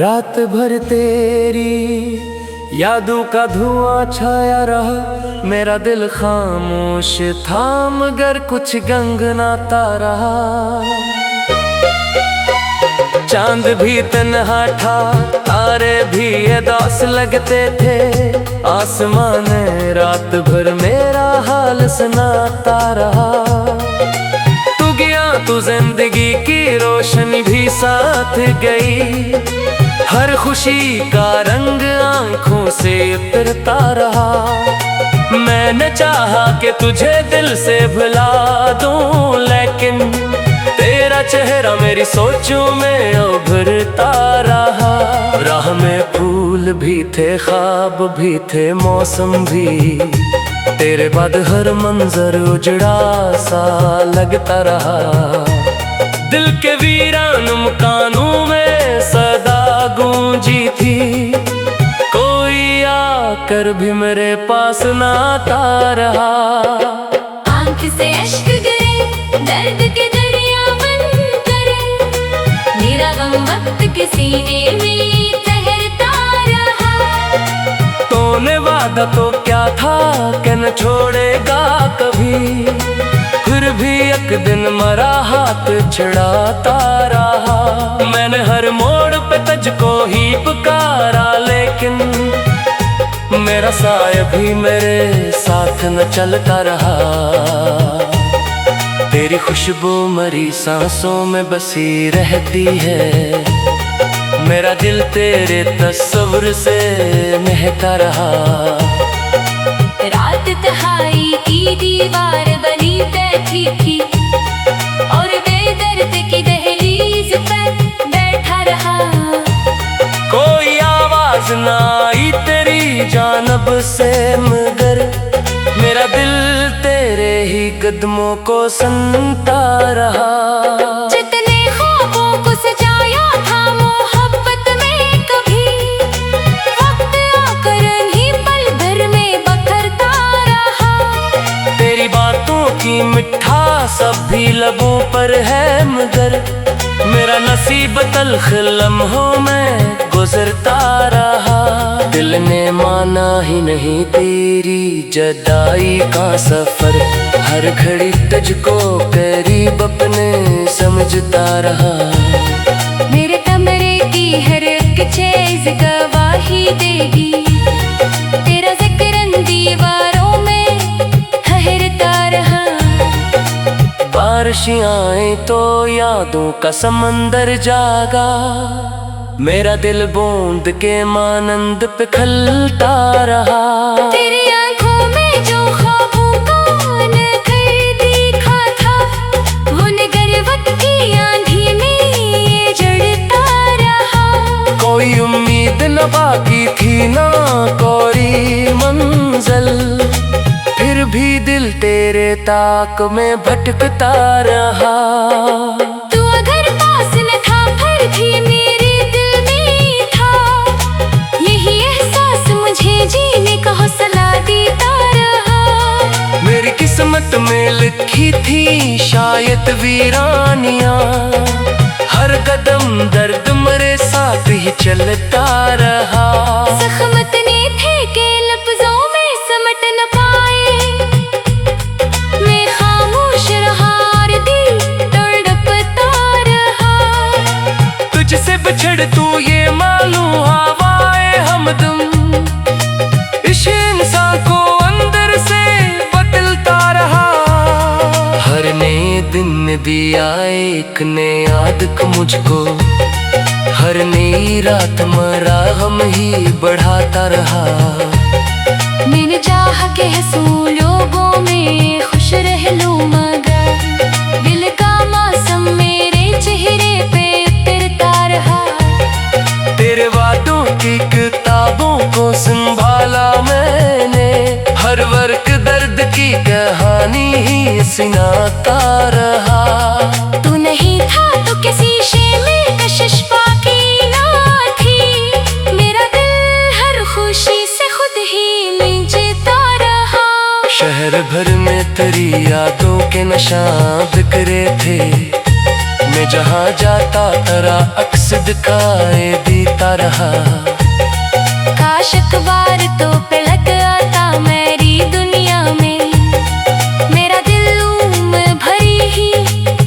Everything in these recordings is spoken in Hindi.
रात भर तेरी यादों का धुआं छाया रहा, मेरा दिल खामोश था मगर कुछ गंगनाता रहा। चांद भी तन्हा था, तारे भी उदास लगते थे, आसमान रात भर मेरा हाल सुनाता रहा। तू गया तो जिंदगी की रोशनी भी साथ गई, हर खुशी का रंग आंखों से उतरता रहा। मैंने चाहा कि तुझे दिल से भुला दूं, लेकिन तेरा चेहरा मेरी सोचों में उभरता रहा। राह में फूल भी थे, ख्वाब भी थे, मौसम भी, तेरे बाद हर मंजर उजड़ा सा लगता रहा। दिल के वीरान मकानों में सदा गूंजी थी, कोई आकर भी मेरे पास ना आता रहा। आंख से अश्क गिरे, दर्द के दरिया बन करे, मेरा गम वक्त के सीने में तैरता रहा। तूने वादा तो क्या था कि न छोड़ेगा कभी, फिर भी एक दिन मरा हाथ छड़ाता रहा। मैंने हर मोड़ पे तुझको ही पुकारा, लेकिन मेरा साया भी मेरे साथ न चलता रहा। तेरी खुशबू मरी सांसों में बसी रहती है, मेरा दिल तेरे तस्वीर से महका रहा। रात तन्हाई की दीवार बनी बैठी थी, और बेदर्द की दहलीज पर बैठा रहा। कोई आवाज ना आई तेरी जानब से, मगर मेरा दिल तेरे ही कदमों को सुनता रहा। जितने ख्वाबों को सजाया था मोहब्बत में कभी, वक्त आकर नहीं पल भर में बखरता रहा। तेरी बातों की मिठास अब भी लबों पर है, मगर मेरा नसीब तल्ख लम्हों में गुजरता रहा। दिल ने माना ही नहीं तेरी जुदाई का सफर, हर घड़ी तुझको करीब अपने समझता रहा। मेरे कमरे की हर एक चीज गवाही देगी, तेरा जिक्र दीवारों में ठहरता रहा। बारिश आए तो यादों का समंदर जागा, मेरा दिल बूंद के मानंद पे खलता रहा। तेरी आंखों में जो ख्वाबों का नखर दिखा था, वो नगर वक्त की आंधी में जड़ता रहा। कोई उम्मीद न बाकी थी, ना कोई मंजिल, फिर भी दिल तेरे ताक में भटकता रहा। तू अगर पास न था फिर भी मेरे दिल में था, यही एहसास मुझे जीने का हौसला देता रहा। मेरी किस्मत में लिखी थी शायद वीरानियां, हर कदम दर्द मेरे साथ ही चलता रहा। जख्म इतने थे कि लफ्जों में समट न पाए, मैं खामोश रहा और दिल तड़पता रहा। तुझसे बिछड़ तू ये मालूम हवाए हमदम, इस इंसान को अंदर से बदलता रहा। हर नए दिन भी आए एक नए याद मुझको, हर नई रात मरा हम ही बढ़ाता रहा। मैंने चाहा कि हंसूं लोगों में खुश रह लूं, मगर दिल का मौसम मेरे चेहरे पे उतरता रहा। तेरे वादों की किताबों को संभाला मैंने, हर वर्क दर्द की कहानी ही सुनाता रहा। तू नहीं था तो किसी शीशे में कशिश बाकी ना थी, मेरा दिल हर खुशी से खुद ही में जीता रहा। शहर भर में तेरी यादों के निशान बिखरे थे, मैं जहाँ जाता तेरा अक्स दिखाई देता रहा। काश अखबार तो पलट आता मेरी दुनिया में, मेरा दिल में भरी ही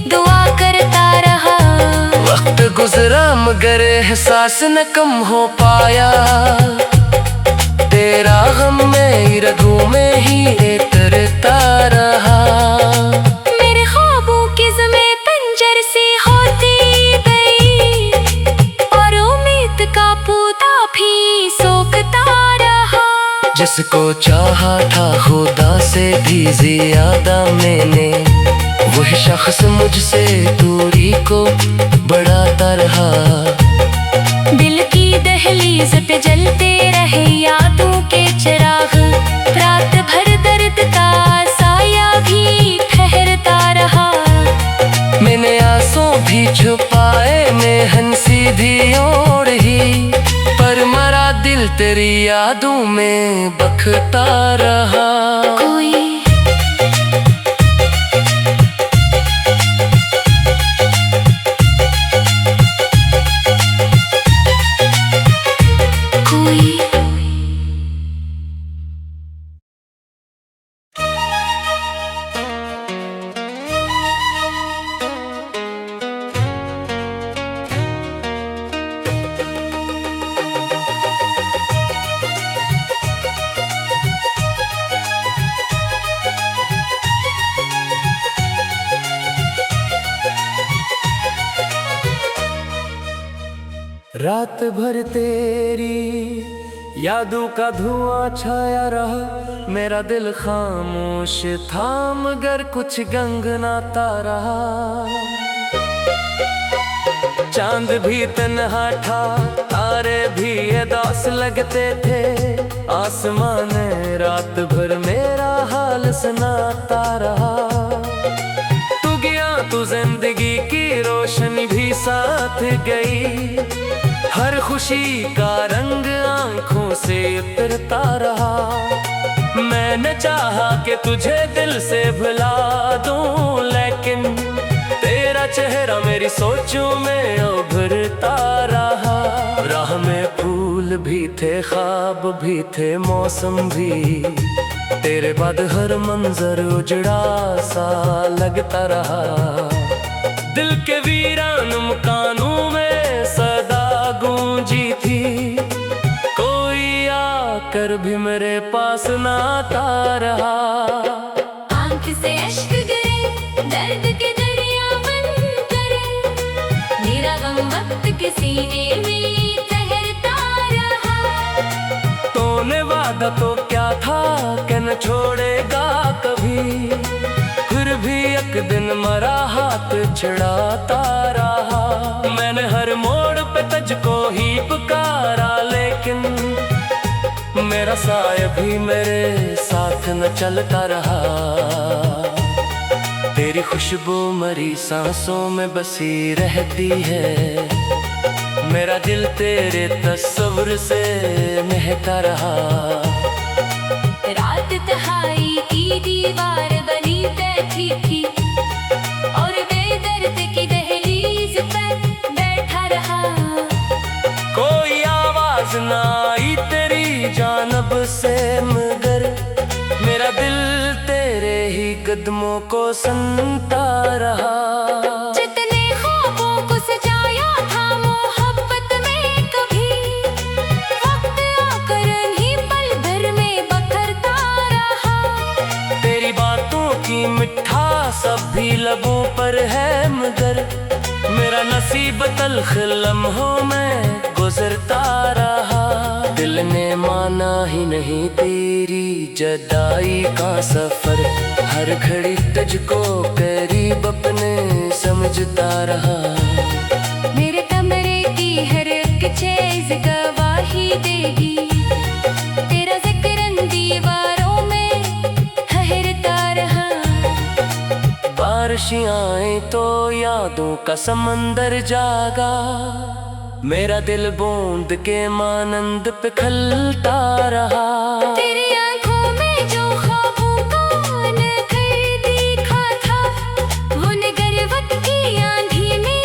दुआ करता रहा। वक्त गुजरा मगर एहसास न कम हो पाया, तेरा गम मेरी रगों में ही उतरता रहा। मेरे ख्वाबों की ज़मीं पिंजर सी होती गई, और उम्मीद का पौधा भी सूखता रहा। जिसको चाहा था खुदा से भी ज्यादा मैंने, वही शख्स मुझसे दूरी को बढ़ाता रहा। दिल की दहलीज पे जलते रहे यादों के चिराग, रात भर दर्द का साया भी ठहरता रहा। मैंने आंसू भी छुपाए, मैं हंसी भी ओढ़ी, पर मरा दिल तेरी यादों में बखता रहा। कोई रात भर तेरी यादों का धुआं छाया रहा, मेरा दिल खामोश था मगर कुछ गंगनाता रहा। चांद भी तन्हा था, तारे भी उदास लगते थे, आसमान रात भर मेरा हाल सुनाता रहा। तू गया तू जिंदगी की रोशनी भी साथ गई, हर खुशी का रंग आंखों से उतरता रहा। मैंने चाहा कि तुझे दिल से भुला दूं, लेकिन तेरा चेहरा मेरी सोचों में उभरता रहा। राह में फूल भी थे, ख्वाब भी थे, मौसम भी, तेरे बाद हर मंजर उजड़ा सा लगता रहा। दिल के वीरान मकानों में सदा गूंजी थी, कोई आकर भी मेरे पास ना आता रहा। आंख से अश्क गिरे, दर्द के दरिया बनकर, मेरा गम वक्त के सीने में ठहरता रहा। तूने वादा तो क्या था कि न छोड़ेगा कभी, फिर भी एक दिन मरा हाथ छड़ाता रहा। मैंने हर मोड़ पे तुझको ही पुकारा, लेकिन मेरा साया भी मेरे साथ न चलता रहा। तेरी खुशबू मरी सांसों में बसी रहती है, मेरा दिल तेरे तस्वीर से महका रहा। रात तन्हाई की दीवार बनी बैठी थी, और बेदर्द की दहलीज पर बैठा रहा। कोई आवाज ना आई तेरी जानब से, मगर मेरा दिल तेरे ही कदमों को सुनता रहा। जितने ख्वाबों को सजाया था मोहब्बत में कभी, वक्त आकर ही पल भर में बखरता रहा। तेरी बातों की मिठास अब भी लबों पर है, मगर मेरा नसीब तल्ख लम्हों में गुजरता रहा। दिल ने माना ही नहीं तेरी जुदाई का सफर, हर घड़ी तुझको करीब अपने समझता रहा। मेरे कमरे की हर एक चीज गवाही देगी, तेरा जिक्र दीवारों में ठहरता रहा। बारिश आए तो यादों का समंदर जागा, मेरा दिल बूंद के मानंद पे खलता रहा। तेरी आंखों में जो ख्वाबों का नखर दिखा था, वो नगर वक्त की आंधी में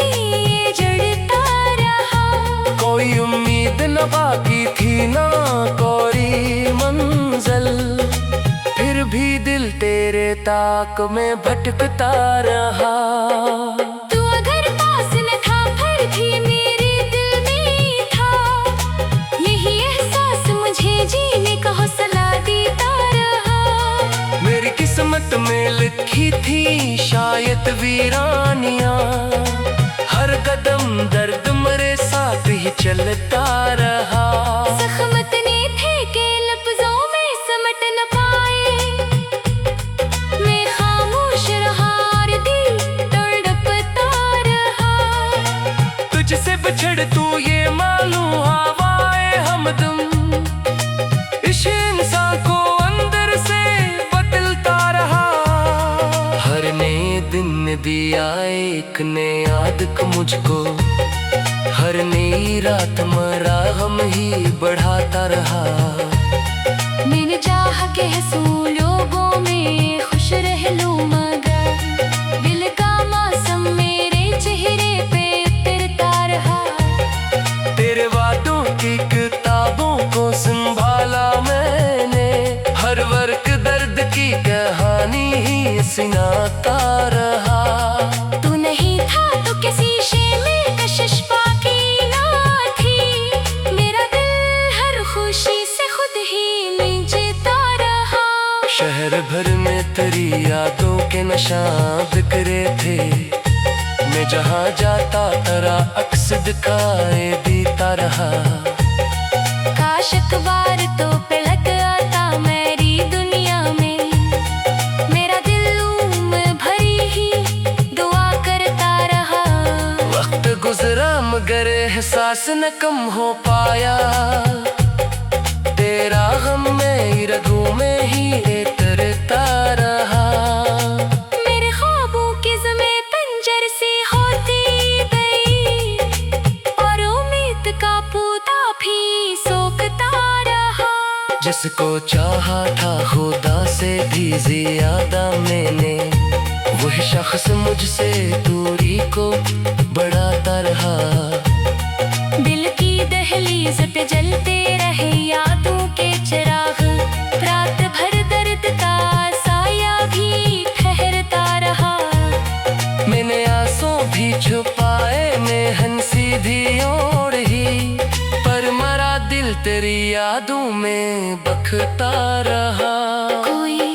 भी दिल तेरे ताक में भटकता रहा। तू अगर पास न था फिर भी मेरे दिल में था, यही एहसास मुझे जीने का हौसला देता रहा। मेरी किस्मत में लिखी थी शायद वीरानियां, हर कदम दर्द मेरे साथ ही चलता रहा। जख्मत ने थे के लफ्जों में समट न पाए, मैं खामोश रहा और दिल तड़पता रहा। तुझसे बिछड़ तू ये मालूम हवाए हमदम, इस इंसान को अंदर से बदलता रहा। हर नए दिन दिया एक नया दुख मुझको, हर नई रात मरा हम ही बढ़ाता रहा। मैंने चाहा के हंसूं लोगों में खुश रह लूं, मगर दिल का मौसम मेरे चेहरे पे उतरता रहा। तेरे वादों की किताबों को संभाला मैंने, हर वर्क दर्द की कहानी ही सुनाता रहा। तू नहीं था तो किसी शीशे में कशिश बाकी ना थी, मेरा दिल हर खुशी से खुद ही मिलता रहा। शहर भर में तेरी यादों के निशान बिखरे थे, मैं जहाँ जाता तेरा अक्स दिखाई देता रहा। काश अखबार तो पलट आता मेरी दुनिया में, मेरा दिल उम्र भरी ही दुआ करता रहा। वक्त गुजरा मगर एहसास न कम हो पाया, तेरा गम में रगों में ही उतरता रहा। मेरे ख्वाबों की ज़मीं पंजर सी होती गई, और उम्मीद का पौधा भी सूखता रहा। जिसको चाहा था खुदा से भी ज्यादा मैंने, वही शख्स मुझसे दूरी को बढ़ाता रहा। दिल की दहलीज पे जलते रहे यादों के चिराग, रात भर दर्द का साया भी ठहरता रहा। मैंने आंसू भी छुपाए मैं हंसी भी ओढ़ ही, पर मरा दिल तेरी यादों में बखता रहा। कोई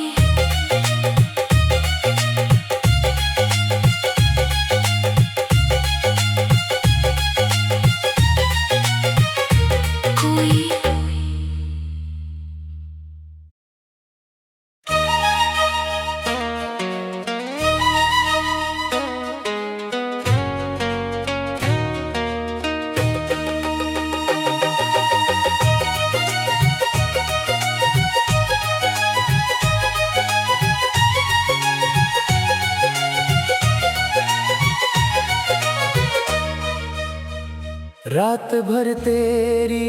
रात भर तेरी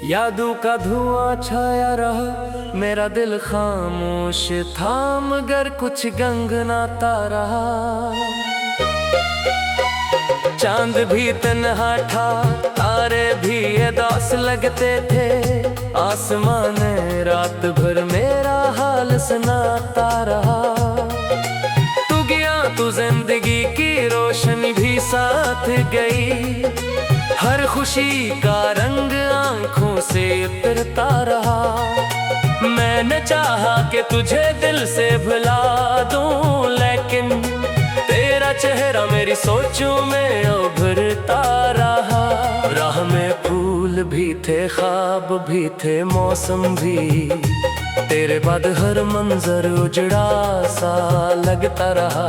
यादों का धुआं छाया रहा, मेरा दिल खामोश था मगर कुछ गंगनाता रहा। चांद भी तन्हा था, तारे भी उदास लगते थे, आसमान रात भर मेरा हाल सुनाता रहा। तू गया तो जिंदगी की रोशनी भी साथ गई, हर खुशी का रंग आंखों से उतरता रहा। मैंने चाहा कि तुझे दिल से भुला दूं, लेकिन तेरा चेहरा मेरी सोचों में उभरता रहा। राह में फूल भी थे, ख्वाब भी थे, मौसम भी, तेरे बाद हर मंजर उजड़ा सा लगता रहा।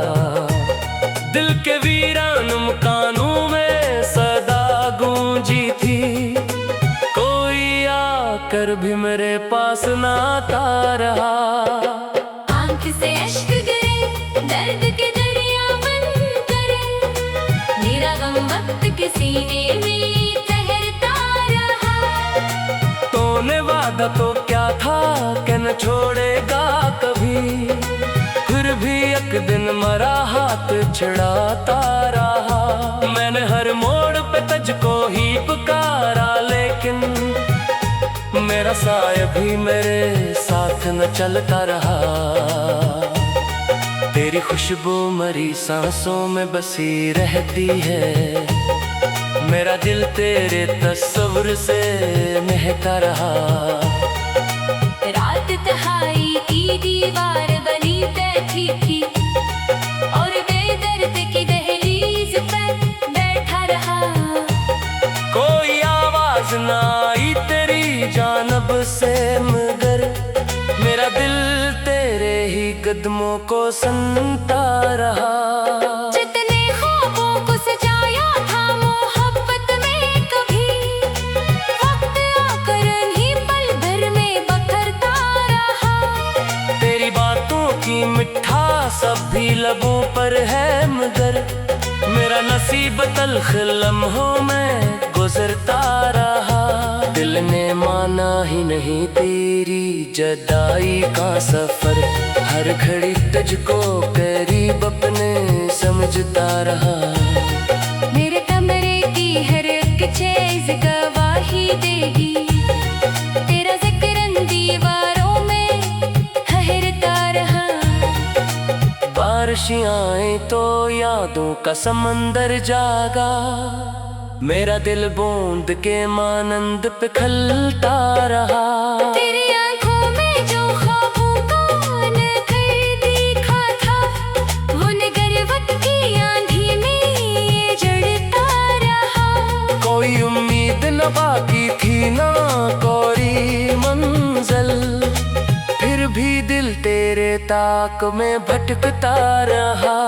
दिल के वीरान मकानों में सदा गूंजी थी, कोई आकर भी मेरे पास ना आता रहा। आंख से अश्क गिरे दर्द के दरिया बनकर, मेरा गम वक्त के सीने में ठहरता रहा। तूने वादा तो क्या था कि न छोड़ेगा कभी, फिर भी एक दिन मरा हाथ छड़ाता रहा। मैंने हर मोड़ पे तुझको ही पुकारा, लेकिन मेरा साया भी मेरे साथ न चलता रहा। तेरी खुशबू मरी सांसों में बसी रहती है, मेरा दिल तेरे तस्वीर से महका रहा। रात तहाई की दीवार बनी बैठी थी और बेदर्द की दहलीज पर बैठा रहा। कोई आवाज ना आई तेरी जानब से, मगर मेरा दिल तेरे ही कदमों को सुनता रहा। जितने ख्वाबों को सजाया था मोहब्बत में, कभी वक्त आकर ही पल भर में बखरता रहा। तेरी बातों की मिठास अब भी लबों पर है, मगर मेरा नसीब तल्ख लम्हों में गुजरता रहा। दिल ने माना ही नहीं तेरी जुदाई का सफर, हर घड़ी तुझको करीब अपने समझता रहा। मेरे कमरे की हर एक चीज गवाही देगी, तेरा जिक्र दीवारों में ठहरता रहा। बारिश आए तो यादों का समंदर जागा, मेरा दिल बूंद के मानंद पे खलता रहा। तेरी आंखों में जो ख्वाबों का नखर दिखा था, वो नगर वक्त की आंधी में ये जड़ता रहा। कोई उम्मीद न बाकी थी ना कोई मंजिल, फिर भी दिल तेरे ताक में भटकता रहा।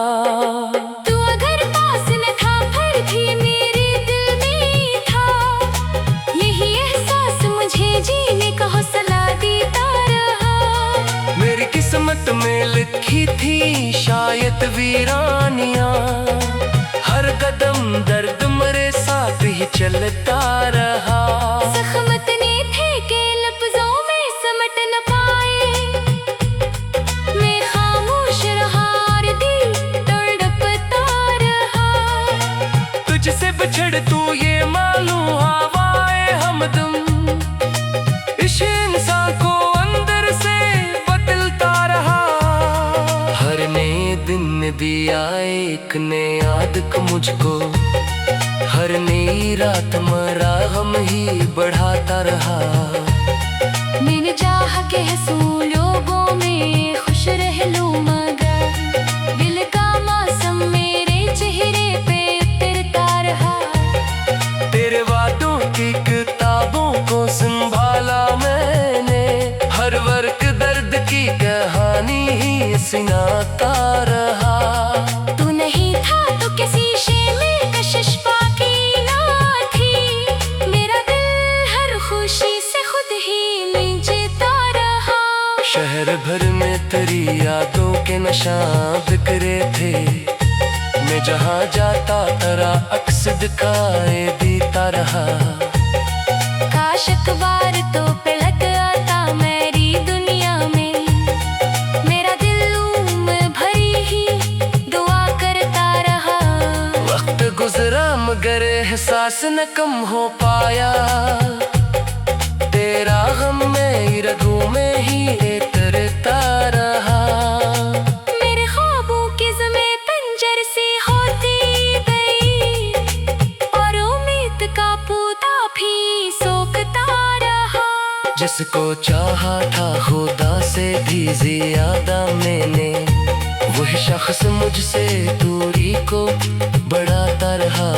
तू अगर पास न था फिर भी मेरे दिल में था, यही एहसास मुझे जीने का हौसला देता रहा। मेरी किस्मत में लिखी थी शायद वीरानियां, हर कदम दर्द मेरे साथ ही चलता रहा। ज़ख्मत ने थे के लफ्जों में समट न पाए, मैं खामोश रहा और दिल तड़पता रहा। तुझसे बिछड़ तू ये मालूम हवाए हमदम, इस इंसान को अंदर से बदलता रहा। हर नए दिन दिया एक नए याद मुझको, हर नई रात मरा हम ही बढ़ाता रहा। मैंने चाहा के हंसूं लोगों में खुश रह लूं, मगर दिल का मौसम मेरे चेहरे पे उतरता रहा। तेरे वादों की किताबों को संभाला मैंने, हर वर्क दर्द की कहानी ही सुनाता रहा। तू नहीं था तो किसी शीशे में कशिश बाकी ना थी, मेरा दिल हर खुशी से खुद ही मिंचता रहा। शहर भर में तेरी यादों के निशान बिखरे थे, मैं जहाँ जाता तेरा अक्स दिखाए देता रहा। काश अखबार तो पलट आता मेरी दुनिया में, मेरा दिल उम्र भरी ही दुआ करता रहा। वक्त गुजरा मगर एहसास न कम हो पाया, तेरा गम में रगों में ही उतरता रहा। मेरे ख्वाबों की ज़मीं पिंजर सी होती गई, और उम्मीद का पौधा भी सोखता रहा। जिसको चाहा था खुदा से भी ज्यादा मैंने, वही शख्स मुझसे दूरी को बढ़ाता रहा।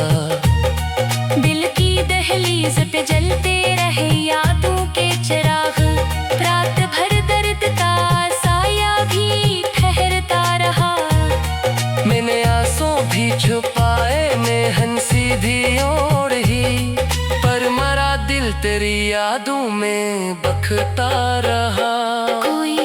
दिल की दहलीज पे जलते रहे यादों के चिराग, रात भर दर्द का साया भी ठहरता रहा। मैंने आंसू भी छुपाए मैं हंसी भी ओढ़ ही, पर मरा दिल तेरी यादों में बखता रहा। कोई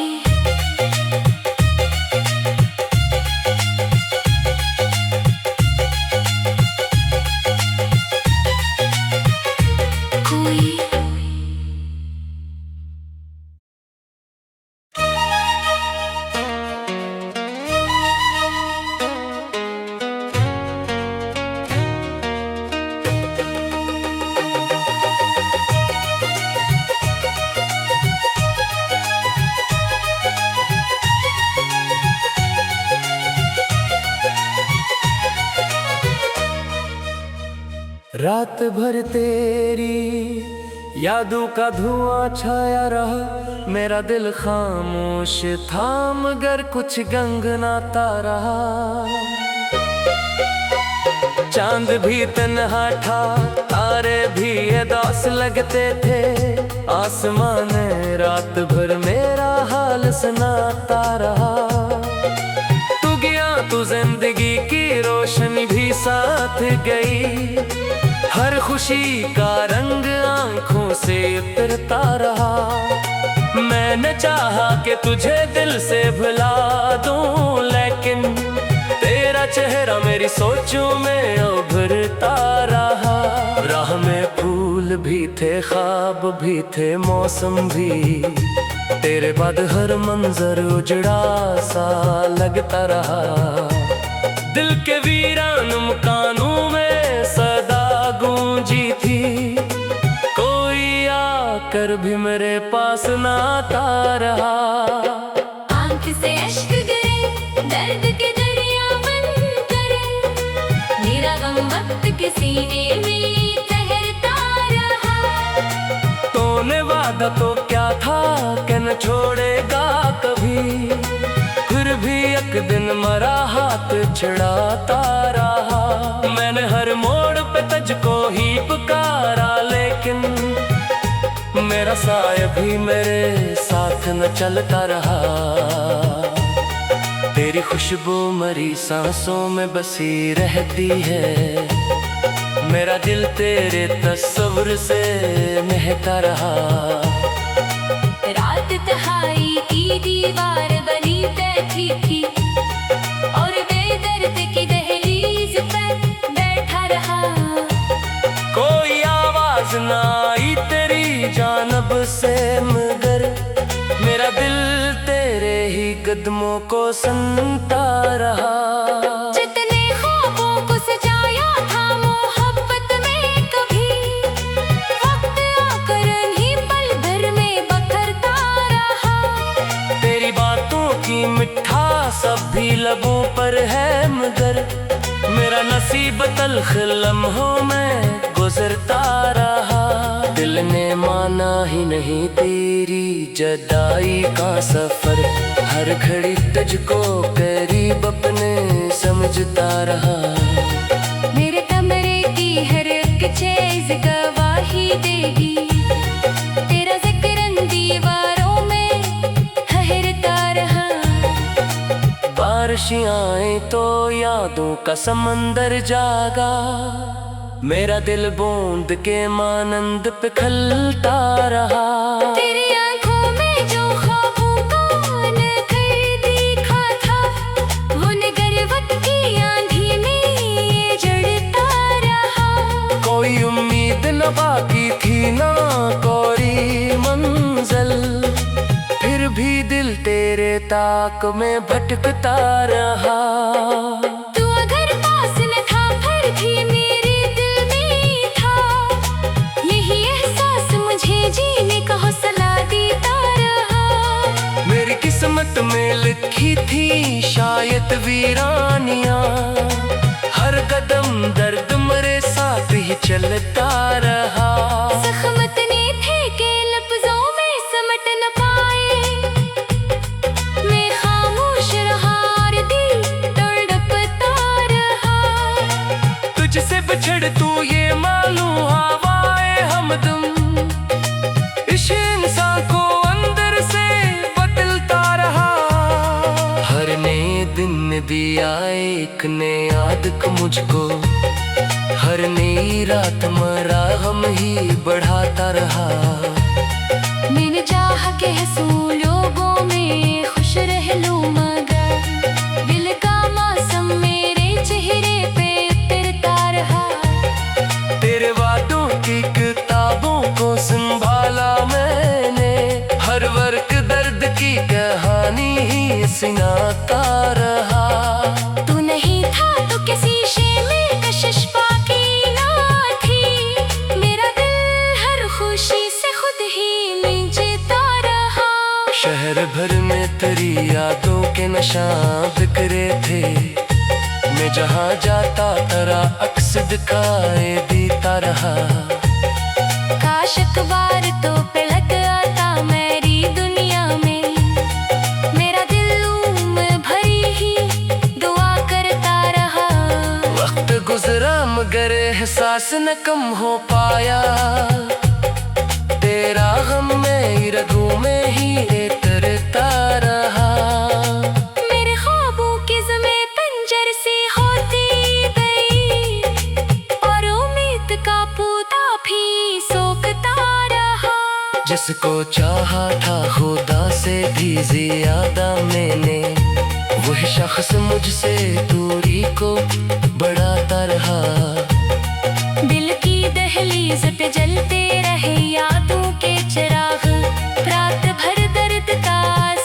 रात भर तेरी यादों का धुआं छाया रहा, मेरा दिल खामोश था मगर कुछ गंगनाता रहा। चांद भी तन्हा था, तारे भी उदास लगते थे, आसमान रात भर मेरा हाल सुनाता रहा। तू गया तो जिंदगी की रोशनी भी साथ गई, हर खुशी का रंग आंखों से उतरता रहा। मैंने चाहा कि तुझे दिल से भुला दूं, लेकिन तेरा चेहरा मेरी सोचों में उभरता रहा। राह में फूल भी थे, ख्वाब भी थे, मौसम भी, तेरे बाद हर मंजर उजड़ा सा लगता रहा। दिल के वीरान मकानों में सदा गूंजी थी, कोई आकर भी मेरे पास ना आता रहा। आंख से अश्क गिरे, दर्द के दरिया बनकर, मेरा गम वक्त के सीने में तैरता रहा। तूने वादा तो क्या था कि न छोड़ेगा कभी, फिर भी एक दिन मरा हाथ छुड़ाता रहा। मैंने हर मोड़ पे तुझको ही पुकारा, लेकिन मेरा साया भी मेरे साथ न चलता रहा। तेरी खुशबू मरी सांसों में बसी रहती है, मेरा दिल तेरे तस्वीर से महका रहा। रात तहाई की दीवार बनी बैठी थी, और बेदर्द की दहलीज पर बैठा रहा। कोई आवाज ना आई तेरी जानब से, मगर मेरा दिल तेरे ही कदमों को सुनता रहा। जितने ख्वाबों को सजाया था मोहब्बत में, कभी वक्त आकर ही पल भर में बखरता रहा। तेरी बातों की मिठास अब भी लबों पर है, मगर मेरा नसीब तल्ख लम्हों में गुजरता रहा। दिल ने माना ही नहीं तेरी जुदाई का सफर, हर घड़ी तुझको करीब अपने समझता रहा। मेरे कमरे की हर एक चीज गवाही देगी, तेरा जिक्र दीवारों में ठहरता रहा। बारिश आए तो यादों का समंदर जागा, मेरा दिल बूंद के मानंद पे खलता रहा। तेरी आंखों में जो ख्वाबों का नखर दिखा था, वो नगर वक्त की आंधी में जड़ता रहा। कोई उम्मीद न बाकी थी ना कोई मंजिल, फिर भी दिल तेरे ताक में भटकता रहा। तू अगर पास न था फिर भी मेरे दिल में था, यही एहसास मुझे जीने का हौसला देता रहा। मेरी किस्मत में लिखी थी शायद वीरानियां, हर कदम दर्द मेरे साथ ही चलता रहा। जख्मत ने थे के लफ्जों में समट न पाए, मैं खामोश रहा और दिल तड़पता रहा। तुझसे बिछड़ तू ये मालूम हवाए हमदम, इस इंसान को अंदर से बदलता रहा। हर नए दिन दिया एक नई आदत मुझको, हर नई रात मरा हम ही बढ़ाता रहा। मैंने चाहा के हंसूं लोगों में खुश रह लूं, मगर दिल का मौसम मेरे चेहरे पे उतरता रहा। तेरे वादों की किताबों को संभाला मैंने, हर वर्क दर्द की कहानी ही सुनाता रहा। तू नहीं था तो किसी शीशे में कशिश बाकी ना थी, मेरा दिल हर खुशी से खुद ही मिंचता रहा। शहर भर में तेरी यादों के नशा बिखरे थे, मैं जहाँ जाता तेरा अक्स दिखाई देता रहा। काश अखबार तो पलट आता मेरी दुनिया में, मेरा दिल उम्र भरी ही दुआ करता रहा। वक्त गुजरा मगर एहसास न कम हो पाया, तेरा गम में रगों में ही उतरता रहा। मेरे ख्वाबों की ज़मीं तंजर सी होती गई, और उम्मीद का पौधा भी सोखता रहा। जिसको चाहा था खुदा से भी ज्यादा मैंने, वही शख्स मुझसे दूरी को बढ़ाता रहा। दिल की दहलीज पे जलते रहे यादों के चिराग, रात भर दर्द का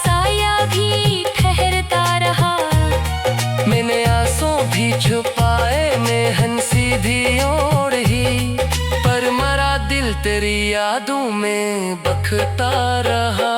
साया भी ठहरता रहा। मैंने आंसू भी छुपाए, मैं हंसी भी ओढ़ी, पर मरा दिल तेरी यादों में बखता रहा।